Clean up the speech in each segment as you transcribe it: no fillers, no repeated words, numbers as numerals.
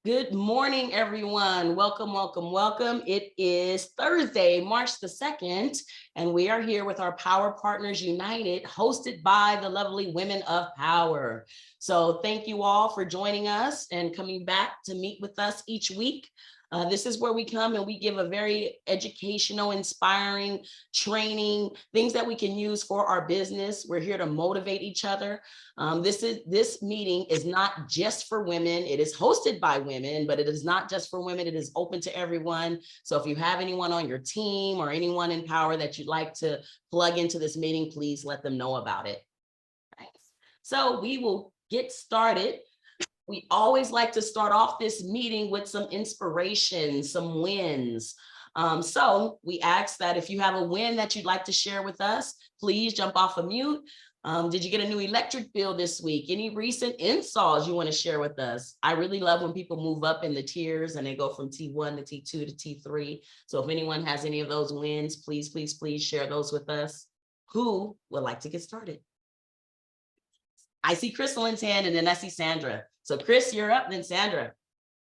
Good morning, everyone. Welcome, welcome, welcome. It is Thursday, March the 2nd, and we are here with our Power Partners United, hosted by the lovely women of Power. So thank you all for joining us and coming back to meet with us each week. This is where we come and we give a very educational, inspiring training, things that we can use for our business. We're here to motivate each other. This meeting is not just for women. It is hosted by women, but it is not just for women. It is open to everyone. So if you have anyone on your team or anyone in power that you'd like to plug into this meeting, please let them know about it. Right. So we will get started. We always like to start off this meeting with some inspiration, some wins. So we ask that if you have a win that you'd like to share with us, please jump off of mute. Did you get a new electric bill this week? Any recent installs you want to share with us? I really love when people move up in the tiers and they go from T1 to T2 to T3. So if anyone has any of those wins, please, please, please share those with us. Who would like to get started? I see Crystalline's hand and then I see Sandra. So Chris, you're up, then Sandra.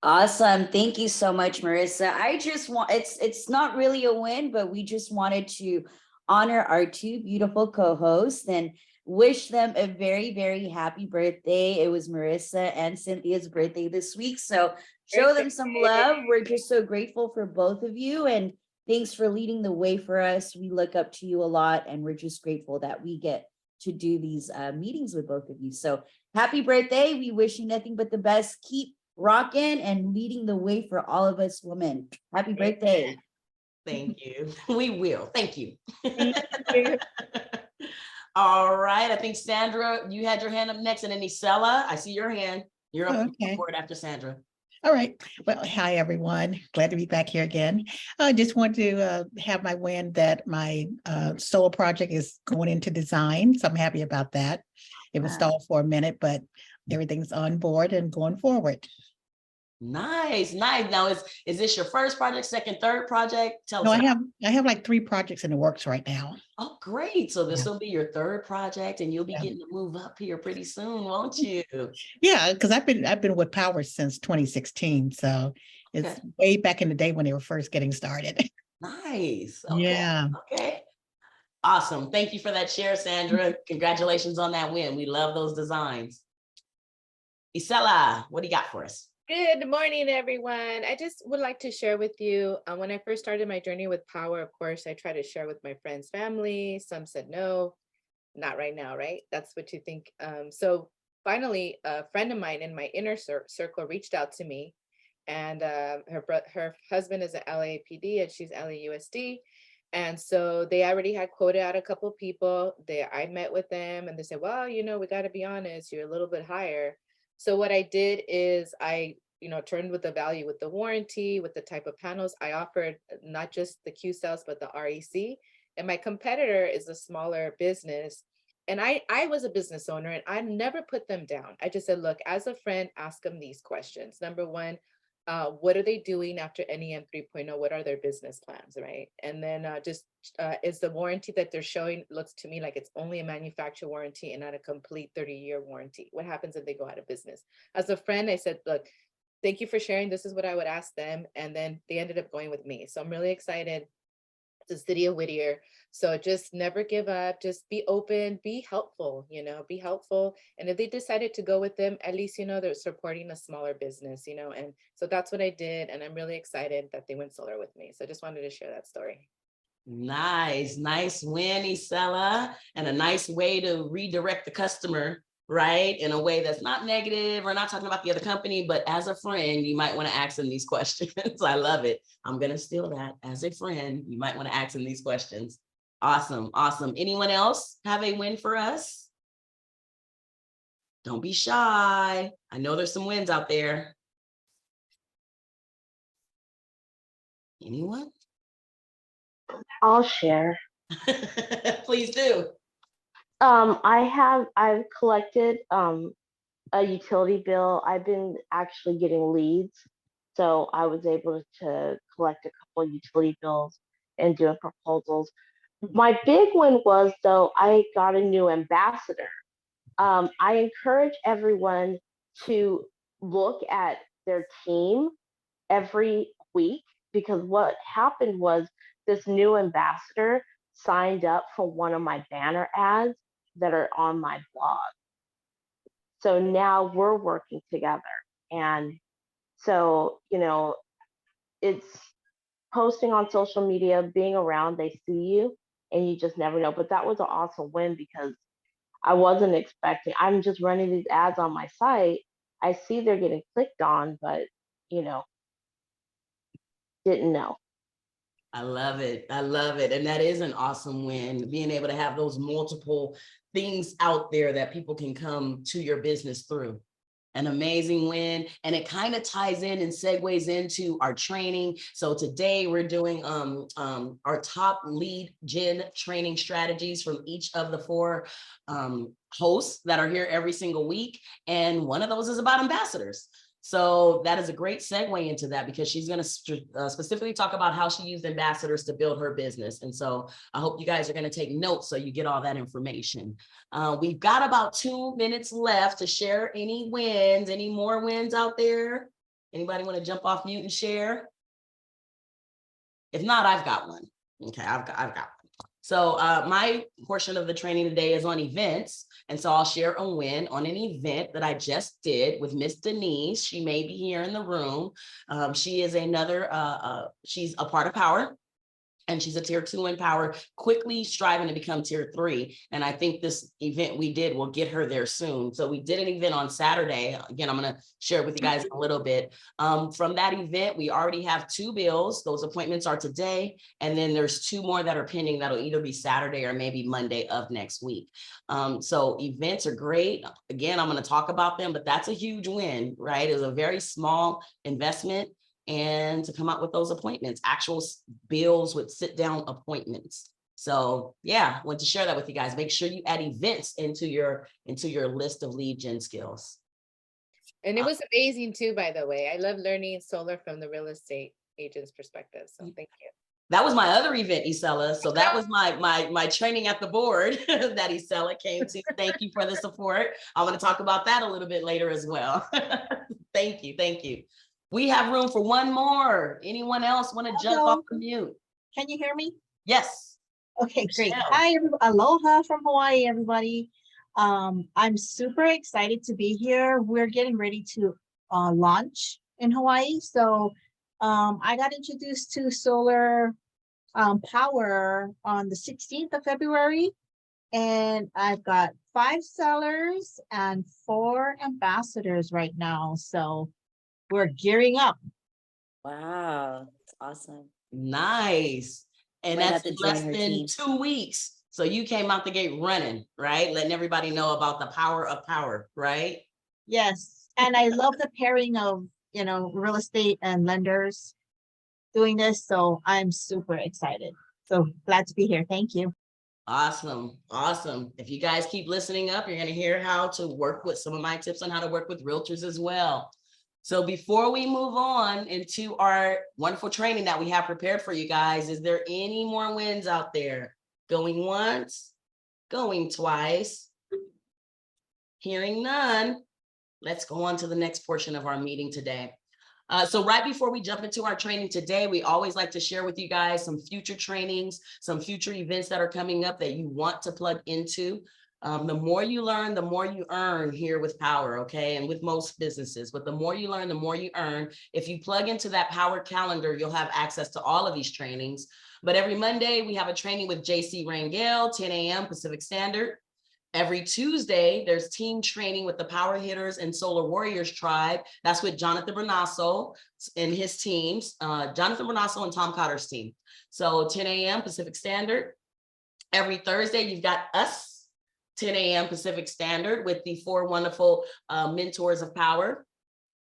Awesome. Thank you so much, Marissa. I just want, it's not really a win, but we just wanted to honor our two beautiful co-hosts and wish them a very, very happy birthday. It was Marissa and Cynthia's birthday this week. So show them some love. We're just so grateful for both of you. And thanks for leading the way for us. We look up to you a lot and we're just grateful that we get to do these meetings with both of you. So happy birthday. We wish you nothing but the best. Keep rocking and leading the way for all of us women. Happy birthday. Thank you. We will. Thank you. Thank you. All right. I think Sandra, you had your hand up next, and then Isela, I see your hand. You're up for it after Sandra. All right. Well, hi, everyone. Glad to be back here again. I just want to have my win that my solar project is going into design. So I'm happy about that. It was stalled for a minute, but everything's on board and going forward. Nice, nice. Now, is this your first project, second, third project? Tell No, us. I have like 3 projects in the works right now. Oh, great. So this will be your third project and you'll be getting to move up here pretty soon, won't you? Yeah, because I've been with Powur since 2016. So it's way back in the day when they were first getting started. Nice. Okay. Yeah. Okay. Awesome. Thank you for that share, Sandra. Congratulations on that win. We love those designs. Isela, what do you got for us? Good morning, everyone. I just would like to share with you, when I first started my journey with Powur, of course, I tried to share with my friends, family. Some said, no, not right now, right? That's what you think. So finally, a friend of mine in my inner circle reached out to me, and her husband is an LAPD and she's LAUSD. And so they already had quoted out a couple of people. I met with them and they said, well, we got to be honest, you're a little bit higher. So what I did is I, turned with the value, with the warranty, with the type of panels. I offered not just the Q cells, but the REC. And my competitor is a smaller business. And I was a business owner and I never put them down. I just said, look, as a friend, ask them these questions. Number one, what are they doing after NEM 3.0? What are their business plans, right? And then is the warranty that they're showing, looks to me like it's only a manufacturer warranty and not a complete 30-year warranty. What happens if they go out of business? As a friend, I said, look, thank you for sharing. This is what I would ask them. And then they ended up going with me. So I'm really excited. The city of Whittier. So just never give up, just be open, be helpful, be helpful. And if they decided to go with them, at least, they're supporting a smaller business, and so that's what I did. And I'm really excited that they went solar with me. So I just wanted to share that story. Nice win, Isela, and a nice way to redirect the customer, right? In a way that's not negative. We're not talking about the other company, but as a friend, you might want to ask them these questions. I love it. I'm going to steal that. As a friend, you might want to ask them these questions. Awesome. Awesome. Anyone else have a win for us? Don't be shy. I know there's some wins out there. Anyone? I'll share. Please do. I've collected a utility bill. I've been actually getting leads. So I was able to collect a couple of utility bills and doing proposals. My big one was, though, I got a new ambassador. I encourage everyone to look at their team every week, because what happened was this new ambassador signed up for one of my banner ads that are on my blog. So now we're working together. And so, it's posting on social media, being around, they see you and you just never know. But that was an awesome win because I wasn't expecting, I'm just running these ads on my site. I see they're getting clicked on, but, you know, didn't know. I love it. I love it. And that is an awesome win, being able to have those multiple things out there that people can come to your business through. An amazing win. And it kind of ties in and segues into our training. So today we're doing our top lead gen training strategies from each of the 4 hosts that are here every single week. And one of those is about ambassadors. So that is a great segue into that, because she's going to specifically talk about how she used ambassadors to build her business. And so I hope you guys are going to take notes so you get all that information. We've got about 2 minutes left to share any wins, any more wins out there. Anybody want to jump off mute and share? If not, I've got one. Okay, I've got one. So my portion of the training today is on events. And so I'll share a win on an event that I just did with Miss Denise. She may be here in the room. She is she's a part of Powur. And she's a tier 2 in Powur, quickly striving to become tier 3. And I think this event we did will get her there soon. So we did an event on Saturday. Again, I'm going to share with you guys a little bit. From that event, we already have 2 bills. Those appointments are today. And then there's 2 more that are pending. That'll either be Saturday or maybe Monday of next week. So events are great. Again, I'm going to talk about them, but that's a huge win, right? It's a very small investment. And to come out with those appointments, actual bills with sit down appointments. So yeah, want to share that with you guys. Make sure you add events into your list of lead gen skills. And it was amazing too, by the way. I love learning solar from the real estate agent's perspective. So thank you. That was my other event, Isela. So that was my training at the board that Isela came to. Thank you for the support. I want to talk about that a little bit later as well. Thank you. Thank you. We have room for one more. Anyone else want to jump off the mute? Can you hear me? Yes. Okay, great. Michelle. Hi, aloha from Hawaii, everybody. I'm super excited to be here. We're getting ready to launch in Hawaii. So I got introduced to solar Powur on the 16th of February. And I've got 5 sellers and 4 ambassadors right now. So we're gearing up. Wow, that's awesome. Nice. And Might that's have to less join her than team. 2 weeks. So you came out the gate running, right? Letting everybody know about the power of Powur, right? Yes. And I love the pairing of, real estate and lenders doing this. So I'm super excited. So glad to be here. Thank you. Awesome. Awesome. If you guys keep listening up, you're going to hear how to work with some of my tips on how to work with realtors as well. So before we move on into our wonderful training that we have prepared for you guys, is there any more wins out there? Going once, going twice, hearing none. Let's go on to the next portion of our meeting today. So right before we jump into our training today, we always like to share with you guys some future trainings, some future events that are coming up that you want to plug into. The more you learn, the more you earn here with Powur, okay? And with most businesses, but the more you learn, the more you earn. If you plug into that Powur calendar, you'll have access to all of these trainings. But every Monday, we have a training with JC Rangel, 10 a.m. Pacific Standard. Every Tuesday, there's team training with the Power Hitters and Solar Warriors Tribe. That's with Jonathan Bernasso and his teams, Jonathan Bernasso and Tom Cotter's team. So 10 a.m. Pacific Standard. Every Thursday, you've got us, 10 a.m. Pacific Standard, with the 4 wonderful mentors of Powur.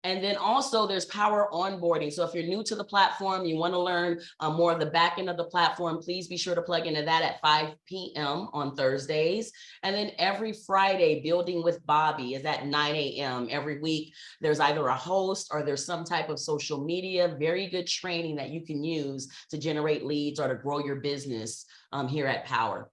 And then also there's Powur onboarding. So if you're new to the platform, you want to learn more of the back end of the platform, please be sure to plug into that at 5 p.m. on Thursdays. And then every Friday, Building with Bobby is at 9 a.m. Every week, there's either a host or there's some type of social media, very good training that you can use to generate leads or to grow your business here at Powur.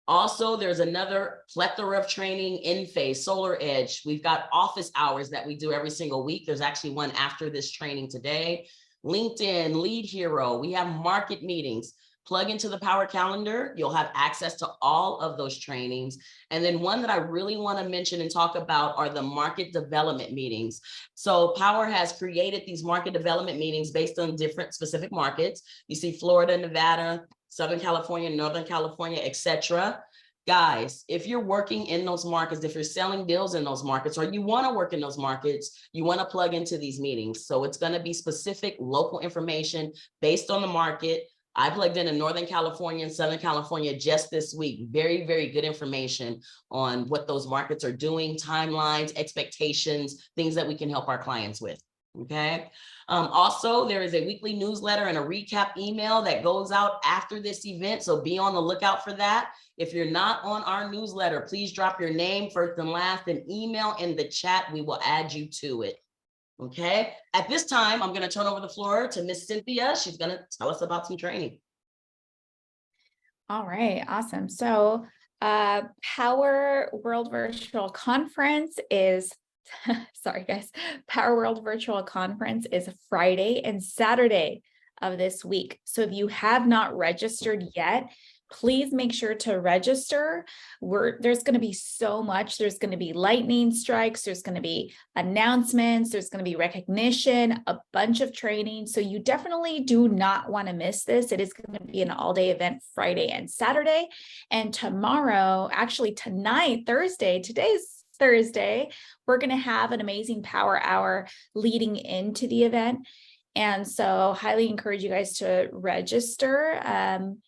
Also, there's another plethora of training in phase, Solar Edge. We've got office hours that we do every single week. There's actually one after this training today. LinkedIn, Lead Hero. We have market meetings. Plug into the Powur calendar. You'll have access to all of those trainings. And then one that I really want to mention and talk about are the market development meetings. So Powur has created these market development meetings based on different specific markets. You see Florida, Nevada, Southern California, Northern California, etc. Guys, if you're working in those markets, if you're selling deals in those markets, or you want to work in those markets, you want to plug into these meetings. So it's going to be specific local information based on the market. I plugged in Northern California and Southern California just this week. Very, very good information on what those markets are doing, timelines, expectations, things that we can help our clients with. Okay. Also, there is a weekly newsletter and a recap email that goes out after this event. So be on the lookout for that. If you're not on our newsletter, please drop your name first and last and email in the chat. We will add you to it. Okay. At this time, I'm going to turn over the floor to Miss Cynthia. She's going to tell us about some training. All right, awesome. So Powur World Virtual Conference is, sorry guys, Powur World Virtual Conference is Friday and Saturday of this week. So if you have not registered yet, please make sure to register. There's going to be so much. There's going to be lightning strikes. There's going to be announcements. There's going to be recognition, a bunch of training. So you definitely do not want to miss this. It is going to be an all-day event Friday and Saturday. And tomorrow, actually tonight, Thursday, today's Thursday, we're going to have an amazing Powur Hour leading into the event. And so highly encourage you guys to register.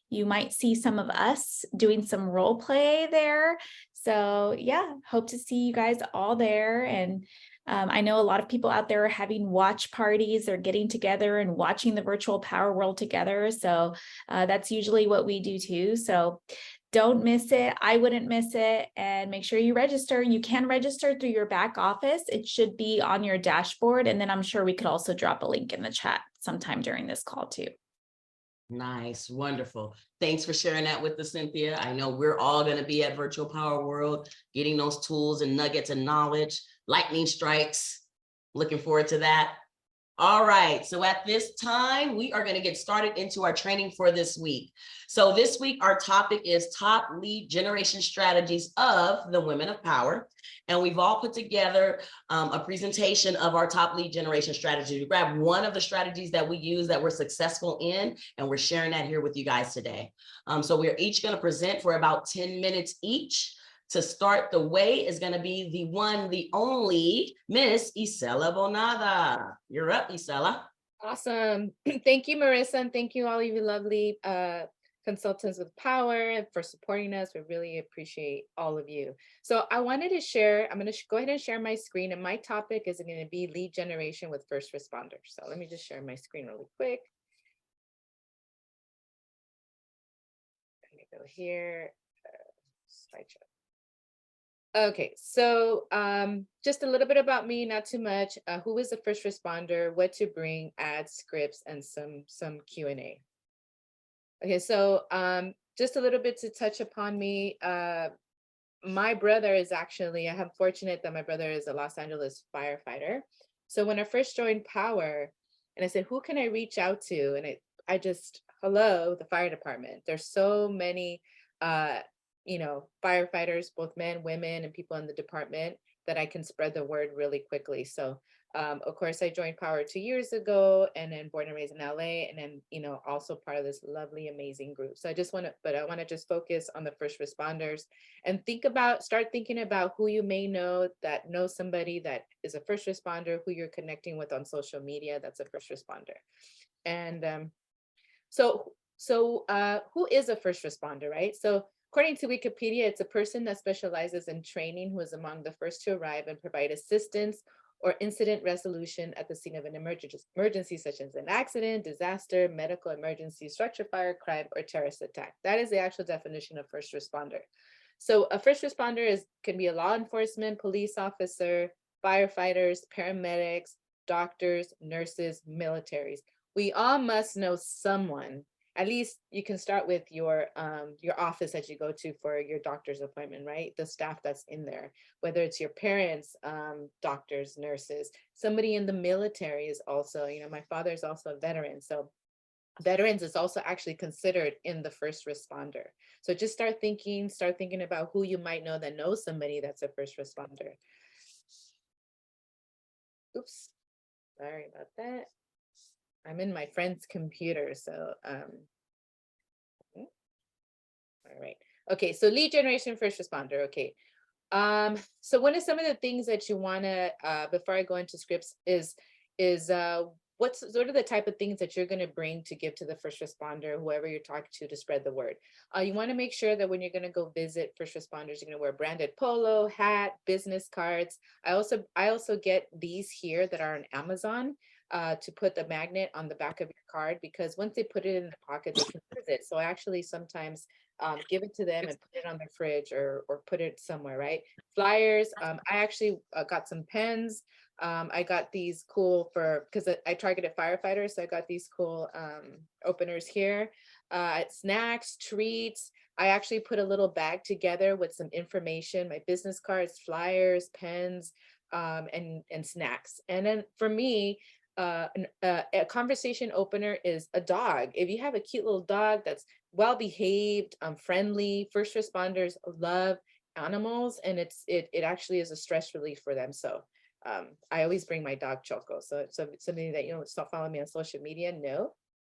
You might see some of us doing some role play there. So yeah, hope to see you guys all there. And I know a lot of people out there are having watch parties. They're getting together and watching the virtual Powur world together. So that's usually what we do too. So don't miss it. I wouldn't miss it. And make sure you register. You can register through your back office. It should be on your dashboard. And then I'm sure we could also drop a link in the chat sometime during this call too. Nice. Wonderful. Thanks for sharing that with us, Cynthia. I know we're all going to be at Virtual Powur World, getting those tools and nuggets and knowledge, lightning strikes. Looking forward to that. All right, so at this time, we are going to get started into our training for this week. So this week, our topic is top lead generation strategies of the Women of Powur. And we've all put together a presentation of our top lead generation strategy. We grabbed one of the strategies that we use that we're successful in, and we're sharing that here with you guys today. So we're each going to present for about 10 minutes each. To start the way is going to be the one, the only Miss Isela Bonada. You're up, Isela. Awesome. Thank you, Marissa, and thank you all of you lovely consultants with Powur for supporting us. We really appreciate all of you. So I wanted to share, I'm going to go ahead and share my screen, and my topic is going to be lead generation with first responders. So let me just share my screen really quick. Let me go here, slideshow. Okay, so just a little bit about me, not too much. Who is a first responder, what to bring, ads, scripts, and some Q&A. Okay, so just a little bit to touch upon me. My brother is actually, I'm fortunate that my brother is a Los Angeles firefighter. So when I first joined Powur, and I said, who can I reach out to? And I just, hello, the fire department. There's so many you know, firefighters, both men, women, and people in the department, that I can spread the word really quickly. So, of course, I joined Powur 2 years ago, and then born and raised in LA, and then, you know, also part of this lovely, amazing group. So I just want to, but I want to just focus on the first responders and start thinking about who you may know that knows somebody that is a first responder, who you're connecting with on social media that's a first responder. And so who is a first responder, right? So according to Wikipedia, it's a person that specializes in training who is among the first to arrive and provide assistance or incident resolution at the scene of an emergency, such as an accident, disaster, medical emergency, structure fire, crime, or terrorist attack. That is the actual definition of first responder. So a first responder can be a law enforcement, police officer, firefighters, paramedics, doctors, nurses, militaries. We all must know someone at least you can start with your office that you go to for your doctor's appointment, right? The staff that's in there, whether it's your parents, doctors, nurses, somebody in the military is also, you know, my father is also a veteran. So veterans is also actually considered in the first responder. So just start thinking about who you might know that knows somebody that's a first responder. Oops, sorry about that. I'm in my friend's computer, so all right. Okay, so lead generation, first responder. Okay. So one of some of the things that you wanna, before I go into scripts is what's sort of the type of things that you're gonna bring to give to the first responder, whoever you're talking to spread the word. You wanna make sure that when you're gonna go visit first responders, you're gonna wear branded polo, hat, business cards. I also get these here that are on Amazon to put the magnet on the back of your card, because once they put it in the pocket, they can use it. So I actually sometimes give it to them and put it on their fridge or put it somewhere, right? Flyers. I actually got some pens. I got these cool because I targeted firefighters. So I got these cool openers here. Snacks, treats. I actually put a little bag together with some information, my business cards, flyers, pens, and snacks. And then for me, a conversation opener is a dog. If you have a cute little dog that's well behaved, friendly, first responders love animals, and it actually is a stress relief for them. So I always bring my dog Choco. So something that, you know, stop following me on social media, know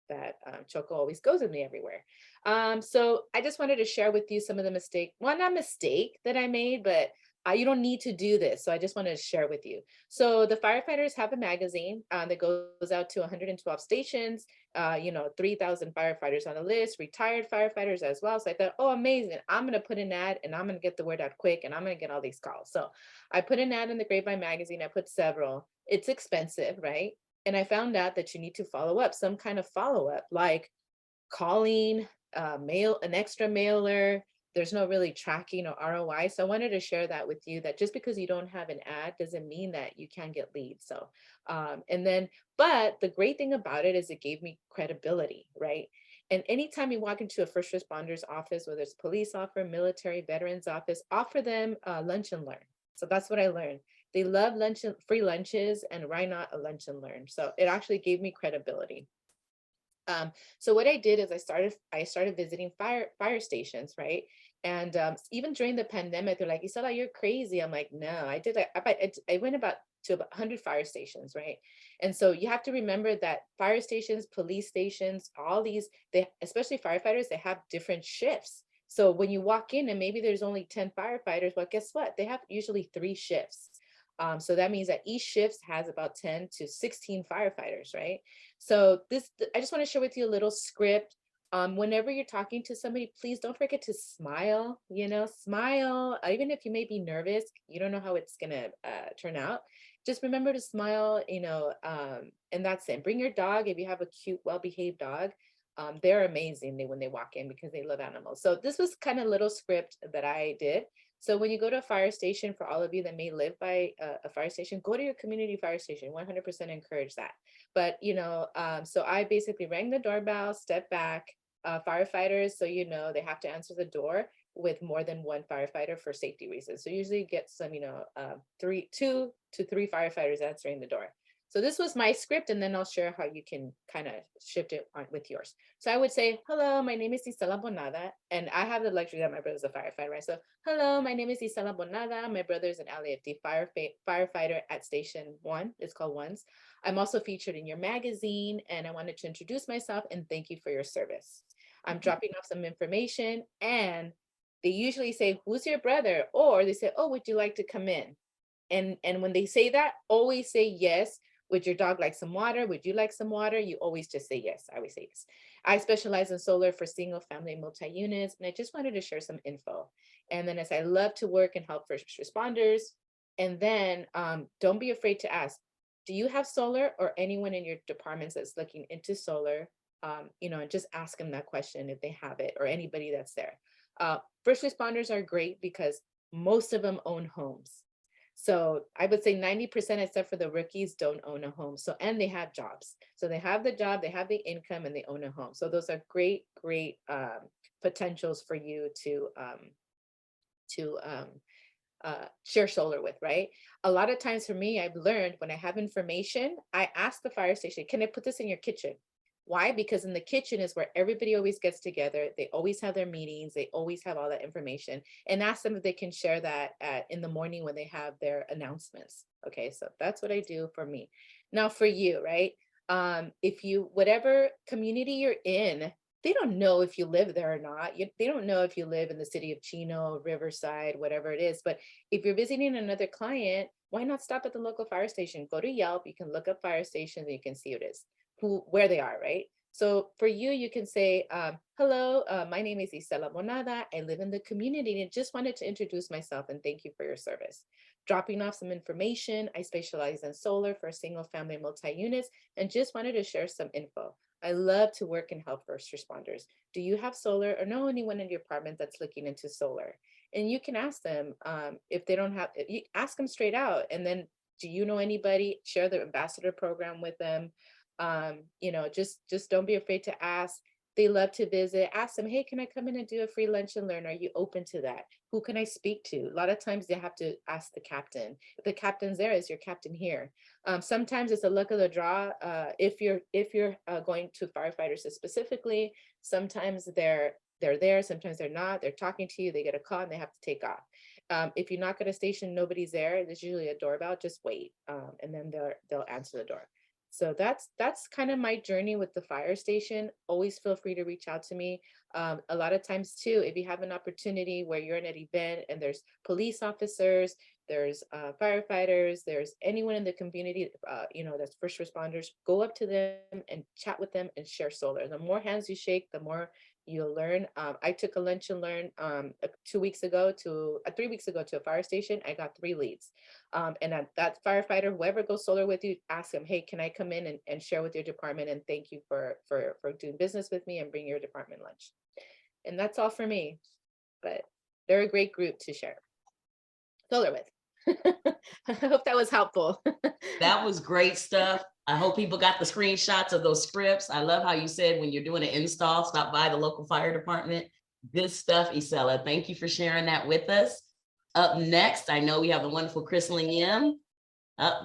that Choco always goes with me everywhere. So I just wanted to share with you some of the not mistake that I made, but you don't need to do this. So I just wanted to share with you. So the firefighters have a magazine that goes out to 112 stations, 3,000 firefighters on the list, retired firefighters as well. So I thought, oh, amazing. I'm going to put an ad and I'm going to get the word out quick and I'm going to get all these calls. So I put an ad in the Grapevine magazine. I put several. It's expensive, right? And I found out that you need to follow up, some kind of follow up, like calling, mail, an extra mailer. There's no really tracking or ROI. So I wanted to share that with you, that just because you don't have an ad doesn't mean that you can't get leads. So, but the great thing about it is it gave me credibility, right? And anytime you walk into a first responder's office, whether it's police officer, military, veterans office, offer them lunch and learn. So that's what I learned. They love lunch and free lunches, and why not a lunch and learn? So it actually gave me credibility. So what I did is I started visiting fire stations, right? And even during the pandemic, they're like, Isela, you're crazy. I'm like, no, I went about 100 fire stations, right? And so you have to remember that fire stations, police stations, all these, especially firefighters, they have different shifts. So when you walk in and maybe there's only 10 firefighters, well, guess what? They have usually 3 shifts. So that means that each shift has about 10 to 16 firefighters, right? So I just want to share with you a little script. Whenever you're talking to somebody, please don't forget to smile, smile, even if you may be nervous, you don't know how it's gonna turn out. Just remember to smile, and that's it. Bring your dog if you have a cute, well-behaved dog. They're amazing when they walk in because they love animals. So this was kind of a little script that I did. So when you go to a fire station, for all of you that may live by a fire station, go to your community fire station. 100% encourage that. But, so I basically rang the doorbell, stepped back, firefighters. So, they have to answer the door with more than one firefighter for safety reasons. So usually you get some, 2 to 3 firefighters answering the door. So this was my script, and then I'll share how you can kind of shift it on with yours. So I would say, hello, my name is Isela Bonada, and I have the luxury that my brother's a firefighter, right? So, hello, my name is Isela Bonada. My brother is an LAFD firefighter at Station 1. It's called Ones. I'm also featured in your magazine, and I wanted to introduce myself and thank you for your service. I'm dropping off some information, and they usually say, who's your brother? Or they say, oh, would you like to come in? And when they say that, always say yes. Would your dog like some water? Would you like some water? You always just say yes. I always say yes. I specialize in solar for single family multi-units, and I just wanted to share some info. And then as I love to work and help first responders, and then don't be afraid to ask, do you have solar, or anyone in your departments that's looking into solar? And just ask them that question if they have it, or anybody that's there. First responders are great because most of them own homes. So I would say 90%, except for the rookies, don't own a home. So, and they have jobs. So they have the job, they have the income, and they own a home. So those are great, great potentials for you to share solar with, right? A lot of times for me, I've learned when I have information, I ask the fire station, can I put this in your kitchen? Why? Because in the kitchen is where everybody always gets together. They always have their meetings. They always have all that information, and ask them if they can share that in the morning when they have their announcements. Okay, so that's what I do for me. Now for you, right? If you, whatever community you're in, they don't know if you live there or not. They don't know if you live in the city of Chino, Riverside, whatever it is. But if you're visiting another client, why not stop at the local fire station? Go to Yelp, you can look up fire stations and you can see where they are, right? So for you, you can say, hello, my name is Isela Monada. I live in the community and just wanted to introduce myself and thank you for your service. Dropping off some information. I specialize in solar for single family multi-units and just wanted to share some info. I love to work and help first responders. Do you have solar or know anyone in your apartment that's looking into solar? And you can ask them if they don't have, you ask them straight out. And then, do you know anybody? Share the ambassador program with them. Just don't be afraid to ask. They love to visit. Ask them, hey, can I come in and do a free lunch and learn? Are you open to that? Who can I speak to? A lot of times they have to ask the captain. If the captain's there, is your captain here? Sometimes it's a luck of the draw. If you're going to firefighters specifically, sometimes they're there, sometimes they're not. They're talking to you, they get a call and they have to take off. If you knock at a station, nobody's there. There's usually a doorbell. Just wait, and then they'll answer the door. So that's kind of my journey with the fire station. Always feel free to reach out to me. A lot of times too, if you have an opportunity where you're in an event and there's police officers, there's firefighters, there's anyone in the community, that's first responders, go up to them and chat with them and share solar. The more hands you shake, the more you'll learn. I took a lunch and learn 3 weeks ago to a fire station. I got 3 leads. And that firefighter, whoever goes solar with you, ask them, hey, can I come in and share with your department? And thank you for doing business with me and bring your department lunch. And that's all for me, but they're a great group to share solar with. I hope that was helpful. That was great stuff. I hope people got the screenshots of those scripts. I love how you said when you're doing an install, stop by the local fire department. Good stuff, Isela. Thank you for sharing that with us. Up next, I know we have the wonderful Chrislyn Yim.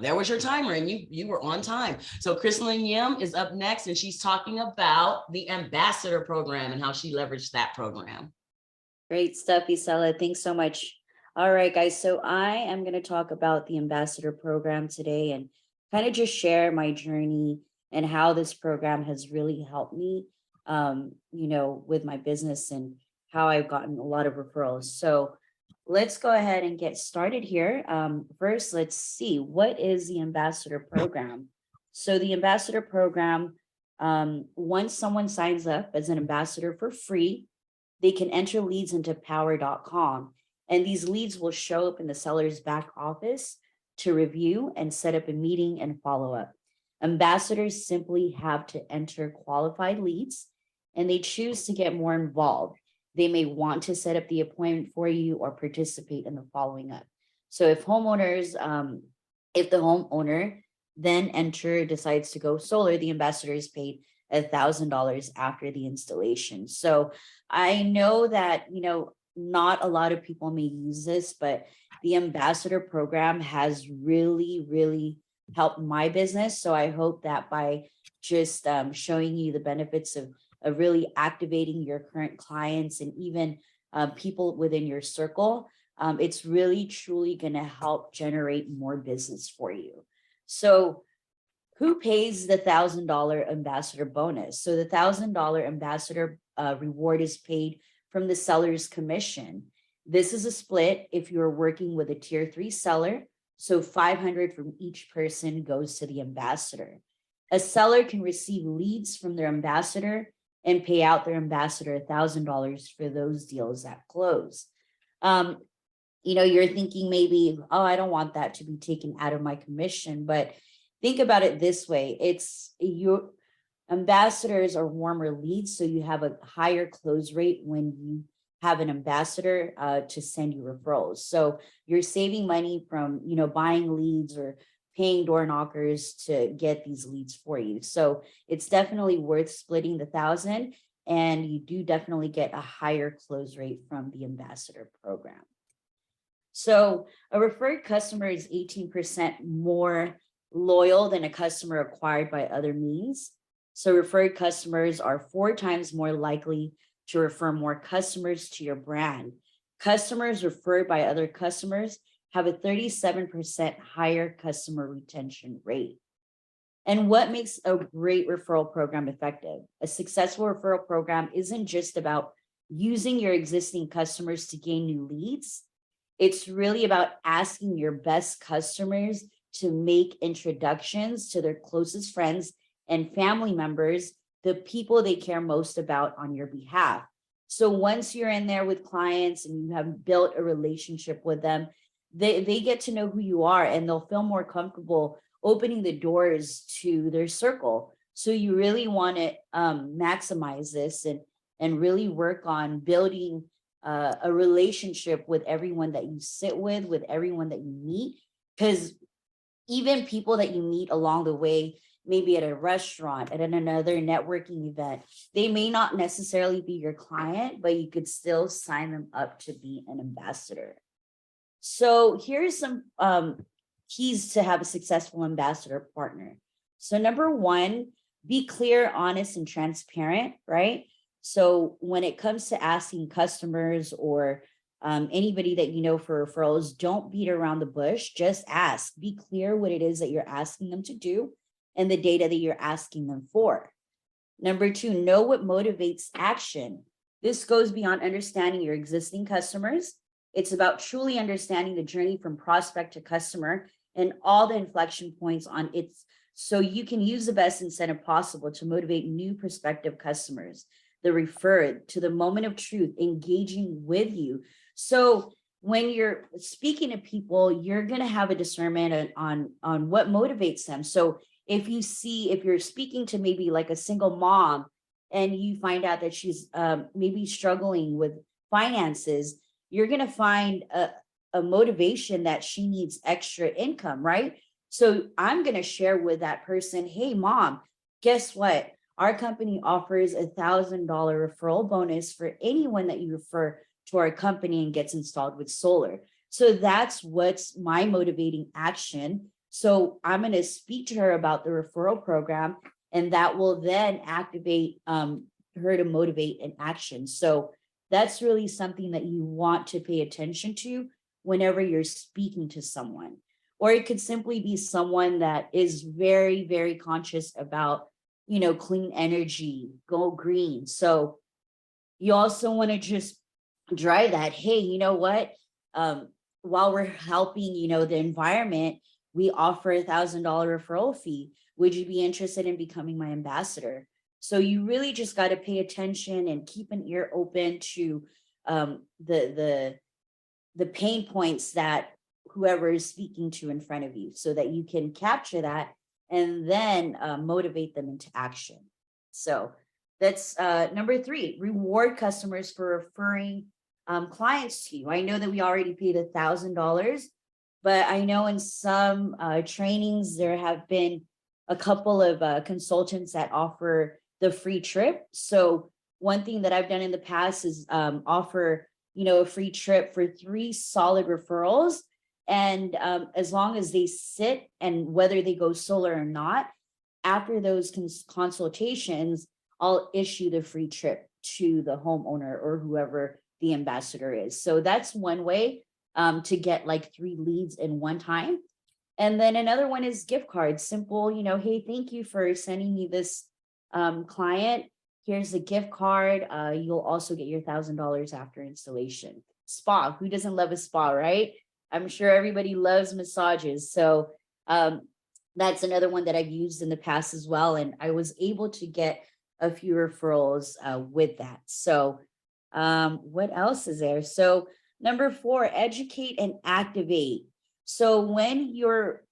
There was your timer and you were on time. So Chrislyn Yim is up next and she's talking about the ambassador program and how she leveraged that program. Great stuff, Isela. Thanks so much. All right, guys. So I am going to talk about the ambassador program today and kind of just share my journey and how this program has really helped me, with my business and how I've gotten a lot of referrals. So let's go ahead and get started here. First, let's see, what is the ambassador program? So the ambassador program, once someone signs up as an ambassador for free, they can enter leads into powur.com. And these leads will show up in the seller's back office to review and set up a meeting and follow up. Ambassadors simply have to enter qualified leads and they choose to get more involved. They may want to set up the appointment for you or participate in the following up. So if the homeowner then decides to go solar, the ambassador is paid $1,000 after the installation. So I know that, not a lot of people may use this, but the ambassador program has really, really helped my business. So I hope that by just showing you the benefits of really activating your current clients and even people within your circle, it's really, truly going to help generate more business for you. So who pays the $1,000 ambassador bonus? So the $1,000 ambassador reward is paid from the seller's commission. This is a split if you're working with a tier 3 seller. So 500 from each person goes to the ambassador. A seller can receive leads from their ambassador and pay out their ambassador $1,000 for those deals that close. You're thinking maybe, oh, I don't want that to be taken out of my commission, but think about it this way. It's your ambassadors are warmer leads, so you have a higher close rate when you have an ambassador to send you referrals. So you're saving money from, buying leads or paying door knockers to get these leads for you. So it's definitely worth splitting the 1,000, and you do definitely get a higher close rate from the ambassador program. So a referred customer is 18% more loyal than a customer acquired by other means. So referred customers are 4 times more likely to refer more customers to your brand. Customers referred by other customers have a 37% higher customer retention rate. And what makes a great referral program effective? A successful referral program isn't just about using your existing customers to gain new leads. It's really about asking your best customers to make introductions to their closest friends and family members, the people they care most about on your behalf. So once you're in there with clients and you have built a relationship with them, they get to know who you are, and they'll feel more comfortable opening the doors to their circle. So you really want to maximize this and really work on building a relationship with everyone that you sit with everyone that you meet, because even people that you meet along the way, maybe at a restaurant, at another networking event, they may not necessarily be your client, but you could still sign them up to be an ambassador. So here's some keys to have a successful ambassador partner. So number 1, be clear, honest, and transparent, right? So when it comes to asking customers or anybody that you know for referrals, don't beat around the bush, just ask. Be clear what it is that you're asking them to do and the data that you're asking them for. Number 2, know what motivates action. This goes beyond understanding your existing customers. It's about truly understanding the journey from prospect to customer and all the inflection points on it, so you can use the best incentive possible to motivate new prospective customers, the referred, to the moment of truth, engaging with you. So when you're speaking to people, you're going to have a discernment on what motivates them. So if you're speaking to maybe like a single mom and you find out that she's maybe struggling with finances, you're going to find a motivation that she needs extra income, right? So I'm going to share with that person, hey, mom, guess what? Our company offers $1,000 referral bonus for anyone that you refer to our company and gets installed with solar. So that's what's my motivating action. So I'm going to speak to her about the referral program, and that will then activate her to motivate an action. So that's really something that you want to pay attention to whenever you're speaking to someone. Or it could simply be someone that is very, very conscious about, clean energy, go green. So you also want to just drive that, hey, you know what? While we're helping, the environment, we offer $1,000 referral fee. Would you be interested in becoming my ambassador? So you really just got to pay attention and keep an ear open to the pain points that whoever is speaking to in front of you, so that you can capture that and then motivate them into action. So that's number 3, reward customers for referring clients to you. I know that we already paid $1,000, but I know in some trainings, there have been a couple of consultants that offer the free trip. So one thing that I've done in the past is offer, a free trip for 3 solid referrals. And as long as they sit, and whether they go solar or not, after those consultations, I'll issue the free trip to the homeowner or whoever the ambassador is. So that's one way to get like 3 leads in one time. And then another one is gift cards. Simple, hey, thank you for sending me this client. Here's a gift card. You'll also get your $1,000 after installation. Spa, who doesn't love a spa, right? I'm sure everybody loves massages. So that's another one that I've used in the past as well. And I was able to get a few referrals with that. So what else is there? So number 4, educate and activate. So when you're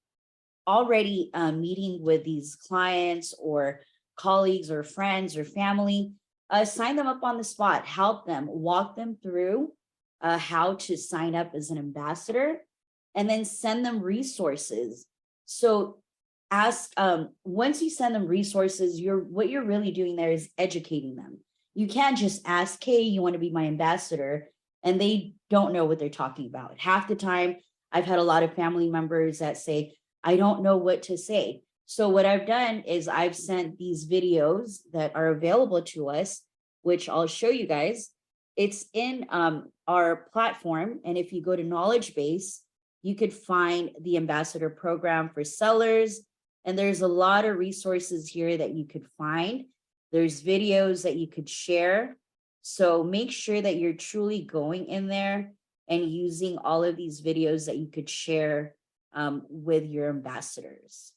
already meeting with these clients or colleagues or friends or family, sign them up on the spot, help them, walk them through how to sign up as an ambassador, and then send them resources. So once you send them resources, what you're really doing there is educating them. You can't just ask, hey, you want to be my ambassador, and they don't know what they're talking about. Half the time, I've had a lot of family members that say, I don't know what to say. So what I've done is I've sent these videos that are available to us, which I'll show you guys. It's in our platform. And if you go to Knowledge Base, you could find the ambassador program for sellers. And there's a lot of resources here that you could find. There's videos that you could share. So make sure that you're truly going in there and using all of these videos that you could share with your ambassadors.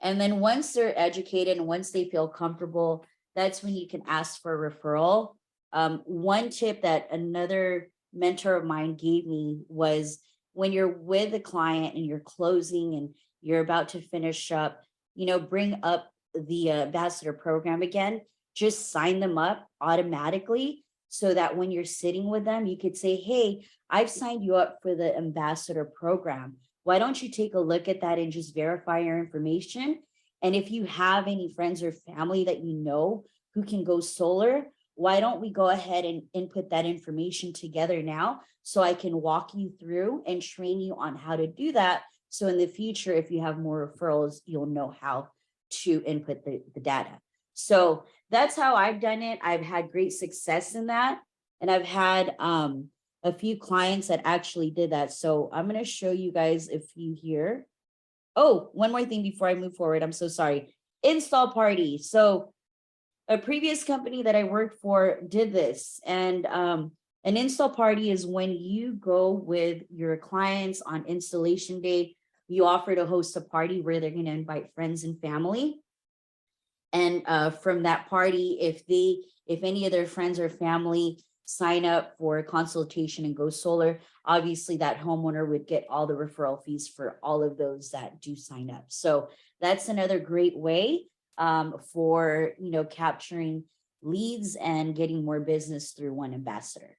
And then once they're educated and once they feel comfortable, that's when you can ask for a referral. One tip that another mentor of mine gave me was when you're with a client and you're closing and you're about to finish up, bring up the ambassador program again, just sign them up automatically so that when you're sitting with them, you could say, hey, I've signed you up for the ambassador program. Why don't you take a look at that and just verify your information? And if you have any friends or family that you know who can go solar, why don't we go ahead and input that information together now so I can walk you through and train you on how to do that. So in the future, if you have more referrals, you'll know how to input the data. So that's how I've done it. I've had great success in that. And I've had a few clients that actually did that. So I'm going to show you guys a few here. Oh, one more thing before I move forward. I'm so sorry. Install party. So a previous company that I worked for did this. And an install party is when you go with your clients on installation day, you offer to host a party where they're going to invite friends and family. And from that party, if any of their friends or family sign up for a consultation and go solar, obviously that homeowner would get all the referral fees for all of those that do sign up. So that's another great way for capturing leads and getting more business through one ambassador.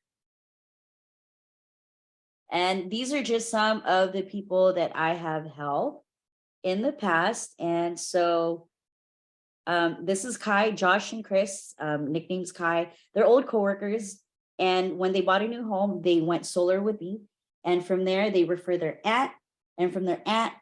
And these are just some of the people that I have helped in the past. And so this is Kai, Josh, and Chris, nicknames Kai. They're old coworkers. And when they bought a new home, they went solar with me. And from there, they referred their aunt. And from their aunt,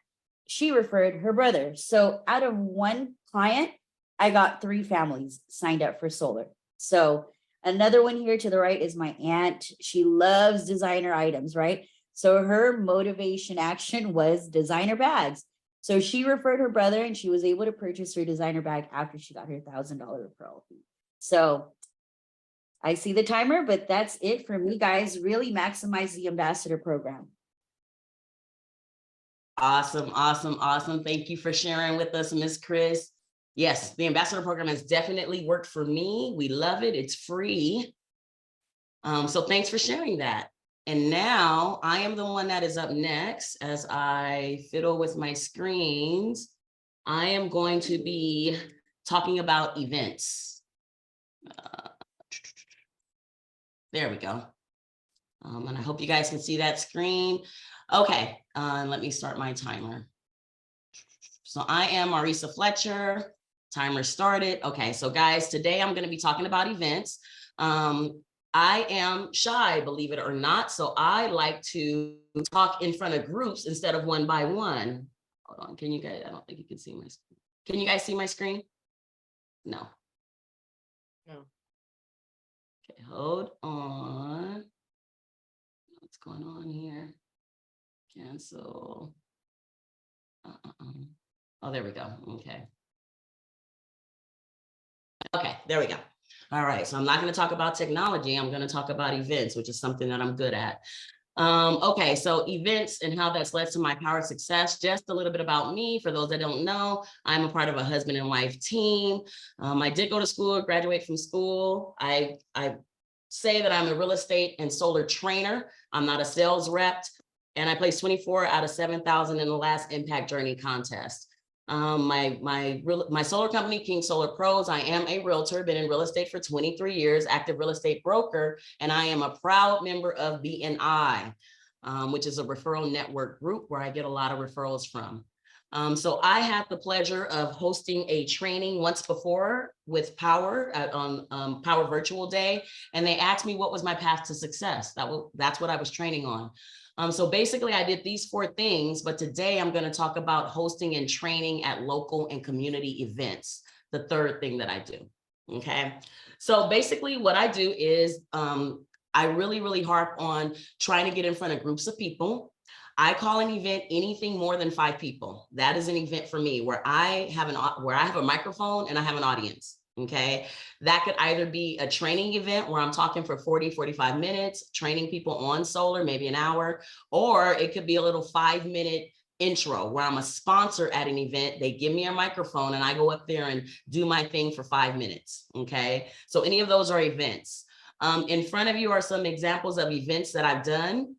she referred her brother. So out of one client, I got 3 families signed up for solar. So another one here to the right is my aunt. She loves designer items, right? So her motivation action was designer bags. So she referred her brother and she was able to purchase her designer bag after she got her $1,000 referral fee. So I see the timer, but that's it for me, guys. Really maximize the ambassador program. Awesome, awesome, awesome. Thank you for sharing with us, Miss Chris. Yes, the ambassador program has definitely worked for me. We love it. It's free. So thanks for sharing that. And now I am the one that is up next as I fiddle with my screens. I am going to be talking about events. There we go. And I hope you guys can see that screen. Okay, let me start my timer. So I am Marisa Fletcher. Timer started. Okay, so guys, today I'm going to be talking about events. I am shy, believe it or not. So I like to talk in front of groups instead of one by one. Hold on, can you guys, I don't think you can see my screen. Can you guys see my screen? No. No. Okay, hold on. What's going on here? Cancel. Oh, there we go. Okay. Okay, there we go. All right, so I'm not going to talk about technology. I'm going to talk about events, which is something that I'm good at. Okay, so events and how that's led to my Powur success. Just a little bit about me. For those that don't know, I'm a part of a husband and wife team. I did go to school, graduate from school. I say that I'm a real estate and solar trainer. I'm not a sales rep. And I placed 24 out of 7,000 in the last Impact Journey contest. My solar company, King Solar Pros. I am a realtor, been in real estate for 23 years, active real estate broker, and I am a proud member of BNI, which is a referral network group where I get a lot of referrals from. So I had the pleasure of hosting a training once before with Powur on Powur Virtual Day, and they asked me what was my path to success. That's what I was training on. So basically I did these 4 things, but today I'm going to talk about hosting and training at local and community events, the 3rd thing that I do. Okay. So basically what I do is I really harp on trying to get in front of groups of people. I call an event anything more than 5 people. That is an event for me where I have a microphone and I have an audience. Okay. That could either be a training event where I'm talking for 40, 45 minutes, training people on solar, maybe an hour, or it could be a little 5-minute intro where I'm a sponsor at an event. They give me a microphone and I go up there and do my thing for 5 minutes. Okay. So any of those are events. In front of you are some examples of events that I've done.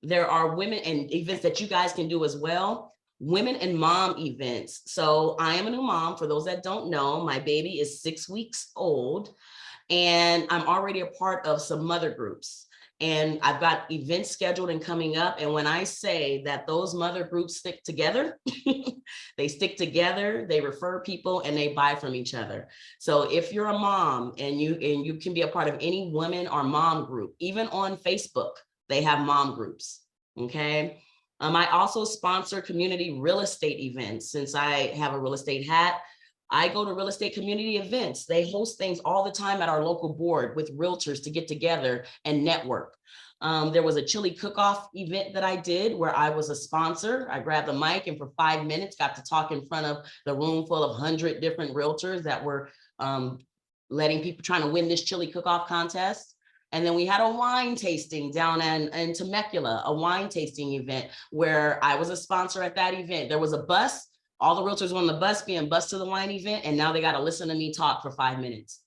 There are women and events that you guys can do as well. Women and mom events. So I am a new mom. For those that don't know, my baby is 6 weeks old and I'm already a part of some mother groups. And I've got events scheduled and coming up. And when I say that those mother groups stick together, they stick together, they refer people and they buy from each other. So if you're a mom and you can be a part of any women or mom group, even on Facebook, they have mom groups. Okay. I also sponsor community real estate events. Since I have a real estate hat, I go to real estate community events. They host things all the time at our local board with realtors to get together and network. There was a chili cook-off event that I did where I was a sponsor. I grabbed the mic and for 5 minutes got to talk in front of the room full of 100 different realtors that were letting people trying to win this chili cook-off contest. And then we had a wine tasting down in Temecula, a wine tasting event where I was a sponsor at that event. There was a bus, all the realtors were on the bus being bused to the wine event, and now they got to listen to me talk for 5 minutes.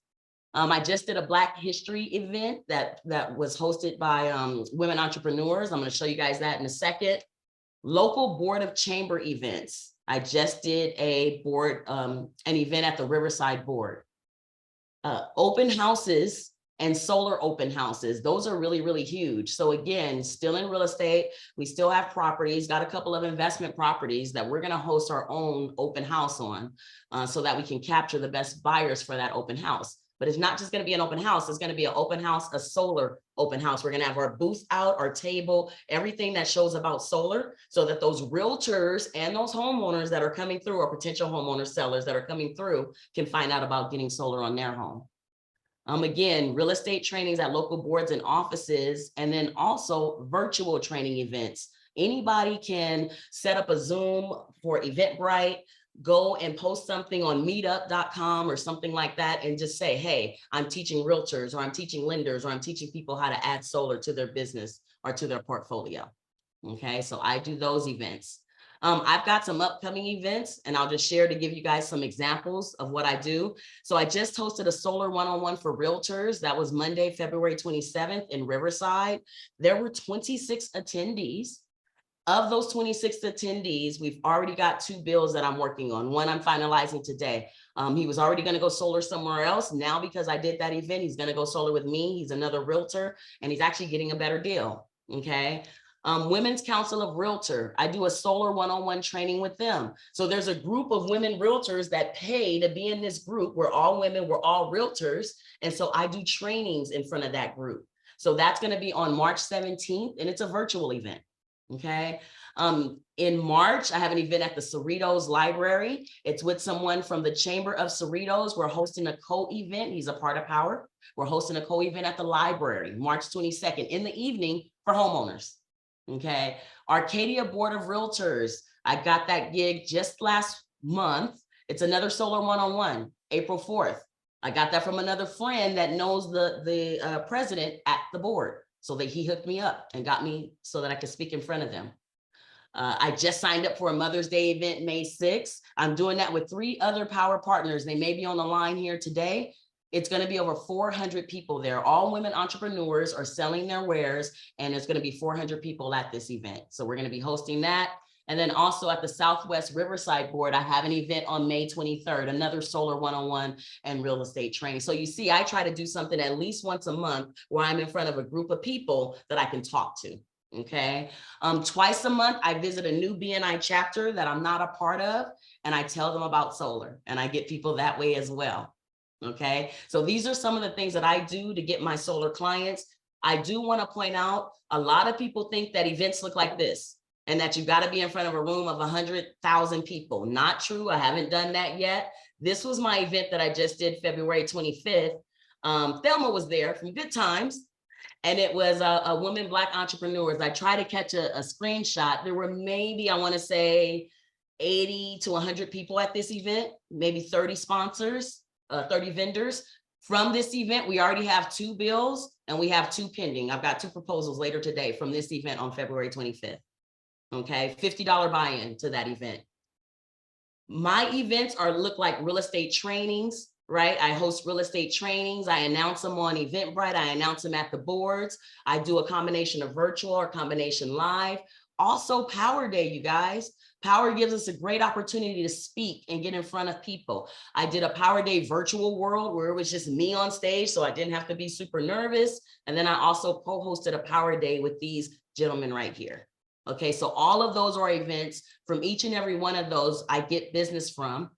I just did a Black History event that was hosted by women entrepreneurs. I'm going to show you guys that in a second. Local Board of Chamber events. I just did an event at the Riverside Board. Open houses and solar open houses. Those are really huge. So again, still in real estate, we still have properties, got a couple of investment properties that we're going to host our own open house on so that we can capture the best buyers for that open house. But it's not just going to be an open house. It's going to be an open house, a solar open house. We're going to have our booth out, our table, everything that shows about solar so that those realtors and those homeowners that are coming through, or potential homeowners, sellers that are coming through, can find out about getting solar on their home. Again, real estate trainings at local boards and offices, and then also virtual training events. Anybody can set up a Zoom for Eventbrite, go and post something on meetup.com or something like that and just say, hey, I'm teaching realtors, or I'm teaching lenders, or I'm teaching people how to add solar to their business or to their portfolio. Okay, so I do those events. I've got some upcoming events and I'll just share to give you guys some examples of what I do. So I just hosted a solar one-on-one for realtors. That was Monday, February 27th in Riverside. There were 26 attendees. Of those 26 attendees, we've already got 2 bills that I'm working on. One I'm finalizing today. He was already going to go solar somewhere else. Now, because I did that event, he's going to go solar with me. He's another realtor and he's actually getting a better deal. Okay. Women's Council of Realtor. I do a solar one-on-one training with them. So there's a group of women realtors that pay to be in this group. We're all women, we're all realtors. And so I do trainings in front of that group. So that's going to be on March 17th and it's a virtual event. Okay. In March, I have an event at the Cerritos Library. It's with someone from the Chamber of Cerritos. We're hosting a co-event. He's a part of Powur. We're hosting a co-event at the library, March 22nd in the evening for homeowners. Okay. Arcadia Board of Realtors. I got that gig just last month. It's another solar one-on-one, April 4th. I got that from another friend that knows the president at the board. So that he hooked me up and got me so that I could speak in front of them. I just signed up for a Mother's Day event, May 6th. I'm doing that with 3 other Powur partners. They may be on the line here today. It's going to be over 400 people there. All women entrepreneurs are selling their wares, and it's going to be 400 people at this event. So we're going to be hosting that. And then also at the Southwest Riverside Board, I have an event on May 23rd, another solar one-on-one and real estate training. So you see, I try to do something at least once a month where I'm in front of a group of people that I can talk to. Okay. Twice a month, I visit a new BNI chapter that I'm not a part of, and I tell them about solar, and I get people that way as well. Okay. So these are some of the things that I do to get my solar clients. I do want to point out, a lot of people think that events look like this and that you've got to be in front of a room of 100,000 people. Not true. I haven't done that yet. This was my event that I just did February 25th. Thelma was there from Good Times. And it was a woman, Black entrepreneurs. I tried to catch a screenshot. There were maybe, I want to say 80 to 100 people at this event, maybe 30 sponsors, 30 vendors. From this event, we already have 2 bills and we have 2 pending. I've got 2 proposals later today from this event on February 25th. Okay, $50 buy-in to that event. My events look like real estate trainings, right? I host real estate trainings. I announce them on Eventbrite. I announce them at the boards. I do a combination of virtual or combination live. Also Power Day, you guys. Power gives us a great opportunity to speak and get in front of people. I did a Power Day virtual world where it was just me on stage, so I didn't have to be super nervous. And then I also co-hosted a Power Day with these gentlemen right here. Okay, so all of those are events. From each and every one of those, I get business from.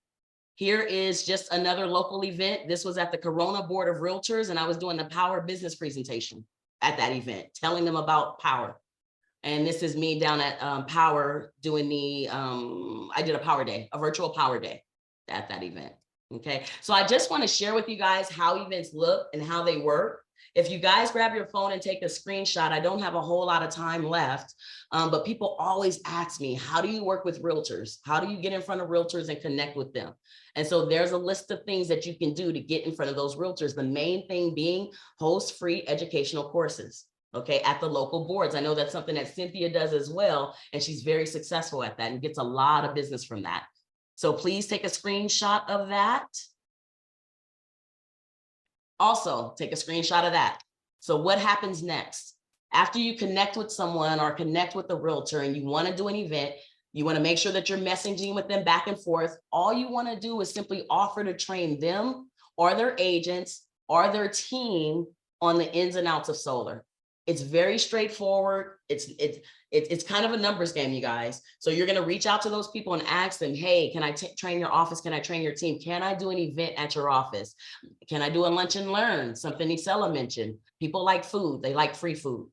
Here is just another local event. This was at the Corona Board of Realtors, and I was doing the Power business presentation at that event, telling them about Power. And this is me down at Powur doing the, I did a Power Day, a virtual Power Day at that event. Okay, so I just want to share with you guys how events look and how they work. If you guys grab your phone and take a screenshot, I don't have a whole lot of time left, but people always ask me, how do you work with realtors? How do you get in front of realtors and connect with them? And so there's a list of things that you can do to get in front of those realtors. The main thing being host free educational courses, okay, at the local boards. I know that's something that Cynthia does as well, and she's very successful at that and gets a lot of business from that. So please take a screenshot of that. Also, take a screenshot of that. So what happens next? After you connect with someone or connect with a realtor and you want to do an event, you want to make sure that you're messaging with them back and forth. All you want to do is simply offer to train them or their agents or their team on the ins and outs of solar. It's very straightforward. It's kind of a numbers game, you guys. So you're going to reach out to those people and ask them, hey, can I train your office? Can I train your team? Can I do an event at your office? Can I do a lunch and learn? Something Isela mentioned. People like food. They like free food.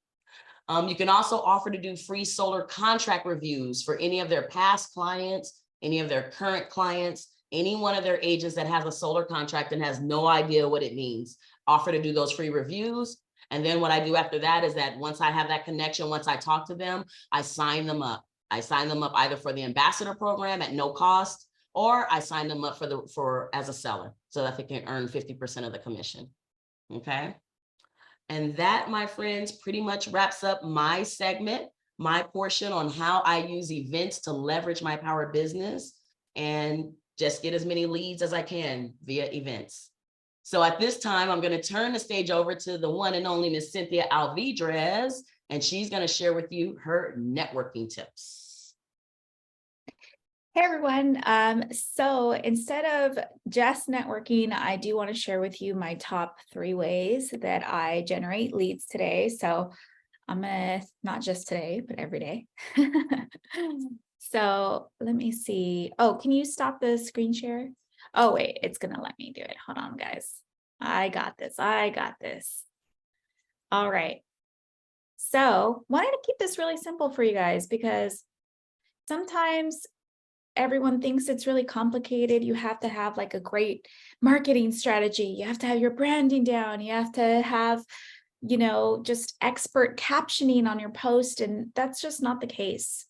You can also offer to do free solar contract reviews for any of their past clients, any of their current clients, any one of their agents that has a solar contract and has no idea what it means. Offer to do those free reviews. And then what I do after that is that once I have that connection, once I talk to them, I sign them up. I sign them up either for the ambassador program at no cost, or I sign them up for as a seller so that they can earn 50% of the commission. Okay. And that, my friends, pretty much wraps up my segment, my portion on how I use events to leverage my Power business and just get as many leads as I can via events. So at this time, I'm going to turn the stage over to the one and only Miss Cynthia Alvidrez, and she's going to share with you her networking tips. Hey everyone. So instead of just networking, I do want to share with you my top 3 ways that I generate leads today. So I'm gonna, not just today, but every day. So let me see. Oh, can you stop the screen share? Oh, wait, it's gonna let me do it. Hold on, guys. I got this. I got this. All right. So wanted to keep this really simple for you guys because sometimes everyone thinks it's really complicated. You have to have like a great marketing strategy. You have to have your branding down. You have to have, you know, just expert captioning on your post. And that's just not the case.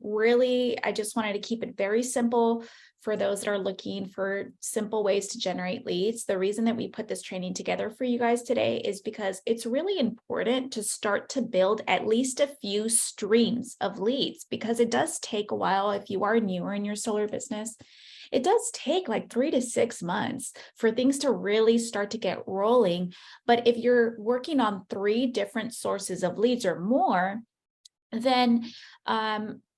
Really, I just wanted to keep it very simple for those that are looking for simple ways to generate leads. The reason that we put this training together for you guys today is because it's really important to start to build at least a few streams of leads, because it does take a while if you are newer in your solar business. It does take like 3 to 6 months for things to really start to get rolling. But if you're working on 3 different sources of leads or more, then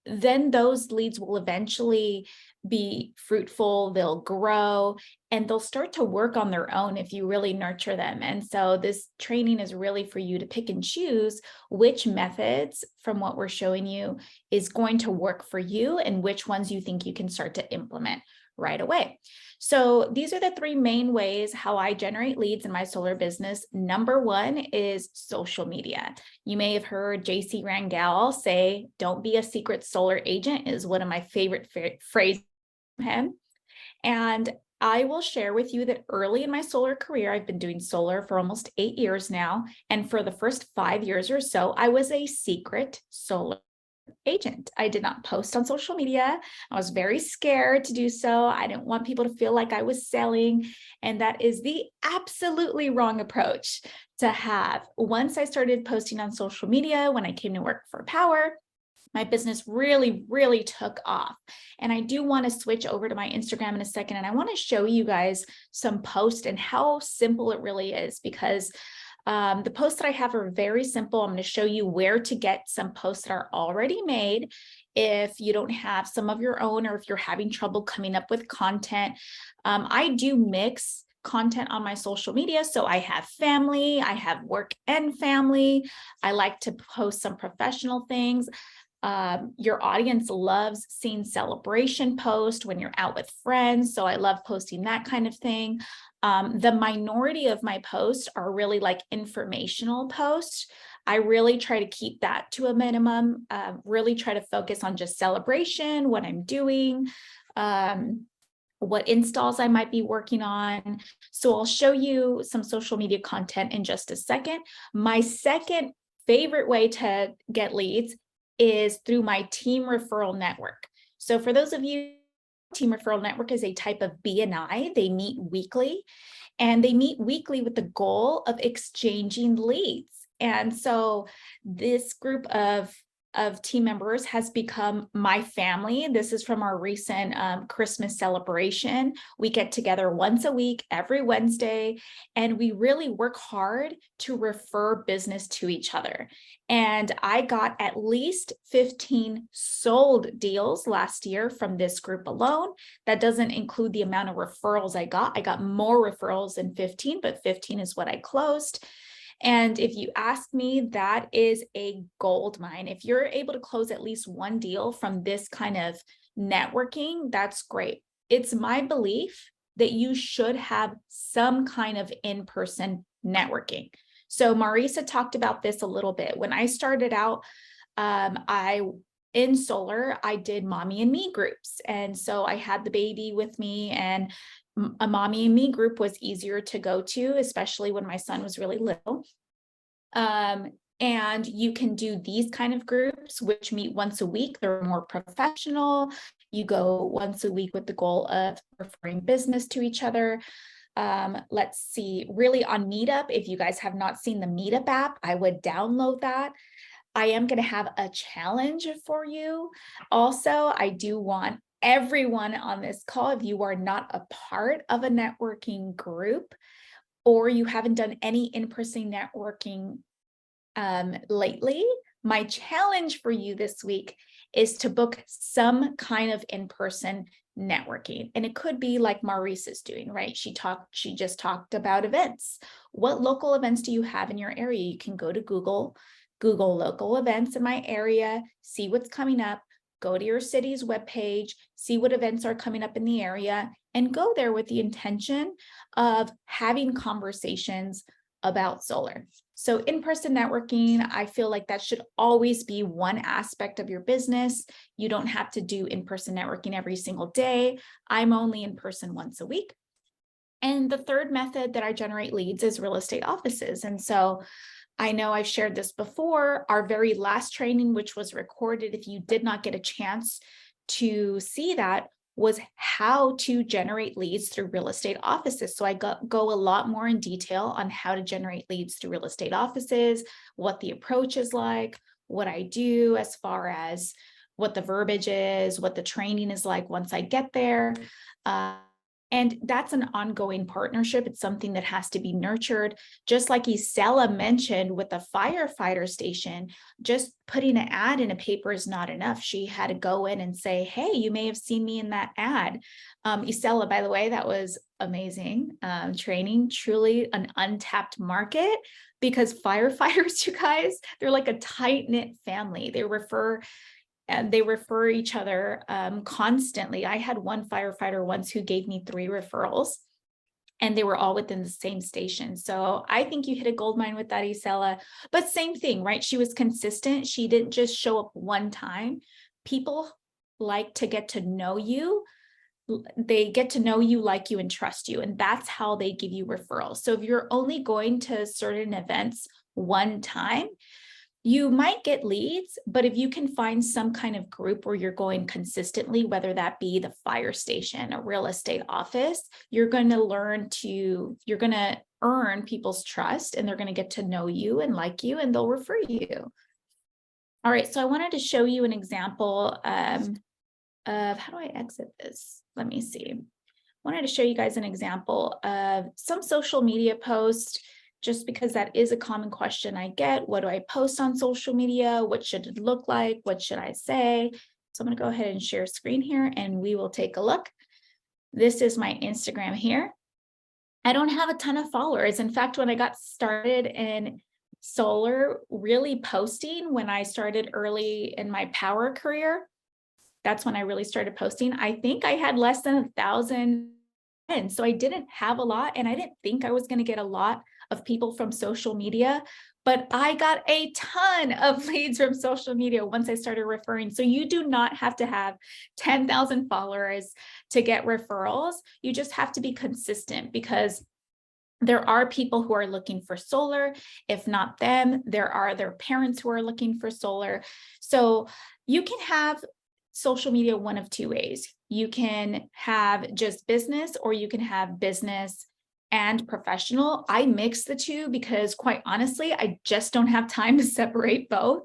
then those leads will eventually be fruitful, they'll grow, and they'll start to work on their own if you really nurture them. And so this training is really for you to pick and choose which methods from what we're showing you is going to work for you and which ones you think you can start to implement right away. So these are the three main ways how I generate leads in my solar business. Number one is social media. You may have heard JC Rangel say, "Don't be a secret solar agent," is one of my favorite phrases from him. And I will share with you that early in my solar career, I've been doing solar for almost 8 years now. And for the first 5 years or so, I was a secret solar agent. I did not post on social media. I was very scared to do so. I didn't want people to feel like I was selling. And that is the absolutely wrong approach to have. Once I started posting on social media, when I came to work for Powur, my business really, really took off. And I do want to switch over to my Instagram in a second. And I want to show you guys some posts and how simple it really is, because the posts that I have are very simple. I'm going to show you where to get some posts that are already made if you don't have some of your own, or if you're having trouble coming up with content. I do mix content on my social media. So I have family, I have work and family. I like to post some professional things. Your audience loves seeing celebration posts when you're out with friends. So I love posting that kind of thing. The minority of my posts are really like informational posts. I really try to keep that to a minimum, really try to focus on just celebration, what I'm doing, what installs I might be working on. So I'll show you some social media content in just a second. My second favorite way to get leads is through my team referral network. So for those of you, team referral network is a type of BNI. They meet weekly, and they meet weekly with the goal of exchanging leads. And so this group of team members has become my family. This is from our recent Christmas celebration. We get together once a week, every Wednesday, and we really work hard to refer business to each other. And I got at least 15 sold deals last year from this group alone. That doesn't include the amount of referrals I got. I got more referrals than 15, but 15 is what I closed. And if you ask me, that is a gold mine. If you're able to close at least one deal from this kind of networking, that's great. It's my belief that you should have some kind of in-person networking. So Marisa talked about this a little bit. When I started out, in solar, I did mommy and me groups. And so I had the baby with me, and a mommy and me group was easier to go to, especially when my son was really little. And you can do these kind of groups, which meet once a week. They're more professional. You go once a week with the goal of referring business to each other. Let's see, really on Meetup, if you guys have not seen the Meetup app, I would download that. I am going to have a challenge for you. Also, I do want everyone on this call, if you are not a part of a networking group, or you haven't done any in-person networking lately, my challenge for you this week is to book some kind of in-person networking. And it could be like Marisa's doing, right? She just talked about events. What local events do you have in your area? You can go to Google local events in my area, see what's coming up, go to your city's webpage, see what events are coming up in the area, and go there with the intention of having conversations about solar. So in-person networking, I feel like that should always be one aspect of your business. You don't have to do in-person networking every single day. I'm only in person once a week. And the third method that I generate leads is real estate offices. And so I know I've shared this before. Our very last training, which was recorded, if you did not get a chance to see that, was how to generate leads through real estate offices. So I go a lot more in detail on how to generate leads through real estate offices, what the approach is like, what I do as far as what the verbiage is, what the training is like once I get there. And that's an ongoing partnership. It's something that has to be nurtured. Just like Isela mentioned with the firefighter station, just putting an ad in a paper is not enough. She had to go in and say, hey, you may have seen me in that ad. Isela, by the way, that was amazing training, truly an untapped market, because firefighters, you guys, they're like a tight-knit family. They refer each other constantly. I had one firefighter once who gave me 3 referrals, and they were all within the same station. So I think you hit a gold mine with that, Isela. But same thing, right? She was consistent. She didn't just show up one time. People like to get to know you. They get to know you, like you, and trust you. And that's how they give you referrals. So if you're only going to certain events one time, you might get leads, but if you can find some kind of group where you're going consistently, whether that be the fire station, a real estate office, you're going to earn people's trust, and they're going to get to know you and like you, and they'll refer you. All right, so I wanted to show you an example of how do I exit this? Let me see. I wanted to show you guys an example of some social media posts, just because that is a common question I get. What do I post on social media? What should it look like? What should I say? So I'm going to go ahead and share screen here, and we will take a look. This is my Instagram here. I don't have a ton of followers. In fact, when I got started in solar, really posting, when I started early in my Powur career, that's when I really started posting. I think I had less than 1,000 friends. So I didn't have a lot, and I didn't think I was going to get a lot of people from social media, but I got a ton of leads from social media once I started referring. So you do not have to have 10,000 followers to get referrals. You just have to be consistent, because there are people who are looking for solar. If not them, there are their parents who are looking for solar. So you can have social media one of 2 ways. You can have just business, or you can have business and professional. I mix the two because, quite honestly, I just don't have time to separate both.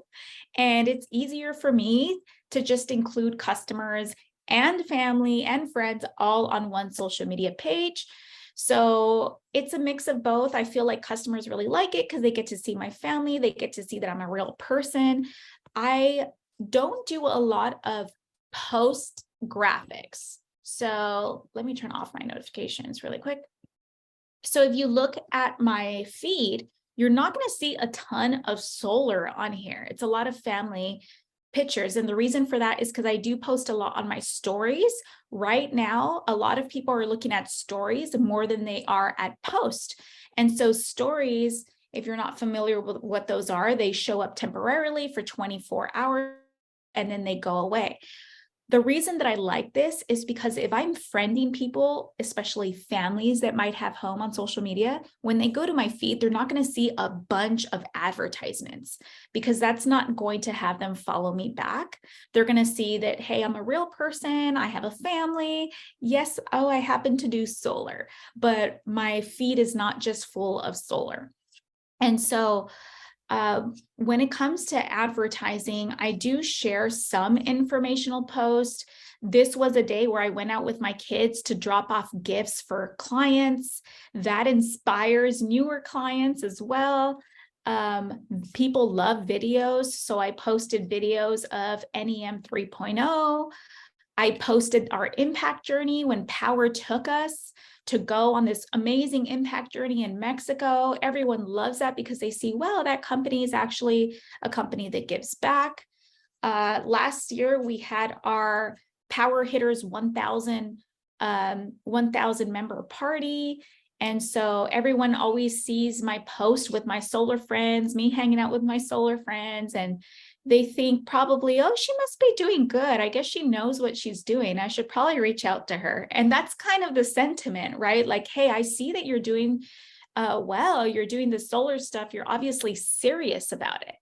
And it's easier for me to just include customers and family and friends all on one social media page. So it's a mix of both. I feel like customers really like it because they get to see my family. They get to see that I'm a real person. I don't do a lot of post graphics. So let me turn off my notifications really quick. So if you look at my feed, you're not going to see a ton of solar on here. It's a lot of family pictures. And the reason for that is because I do post a lot on my stories. Right now, a lot of people are looking at stories more than they are at post. And so stories, if you're not familiar with what those are, they show up temporarily for 24 hours and then they go away. The reason that I like this is because if I'm friending people, especially families that might have home on social media, when they go to my feed, they're not going to see a bunch of advertisements, because that's not going to have them follow me back. They're going to see that, hey, I'm a real person. I have a family. Yes, oh, I happen to do solar, but my feed is not just full of solar. And so when it comes to advertising, I do share some informational posts. This was a day where I went out with my kids to drop off gifts for clients. That inspires newer clients as well. People love videos, so I posted videos of NEM 3.0. I posted our impact journey when Powur took us to go on this amazing impact journey in Mexico. Everyone loves that because they see, well, that company is actually a company that gives back. Last year, we had our Powur Hitters 1,000 member party. And so everyone always sees my post with my solar friends, me hanging out with my solar friends, and they think probably, oh, she must be doing good. I guess she knows what she's doing. I should probably reach out to her. And that's kind of the sentiment, right? Like, hey, I see that you're doing well, you're doing the solar stuff. You're obviously serious about it.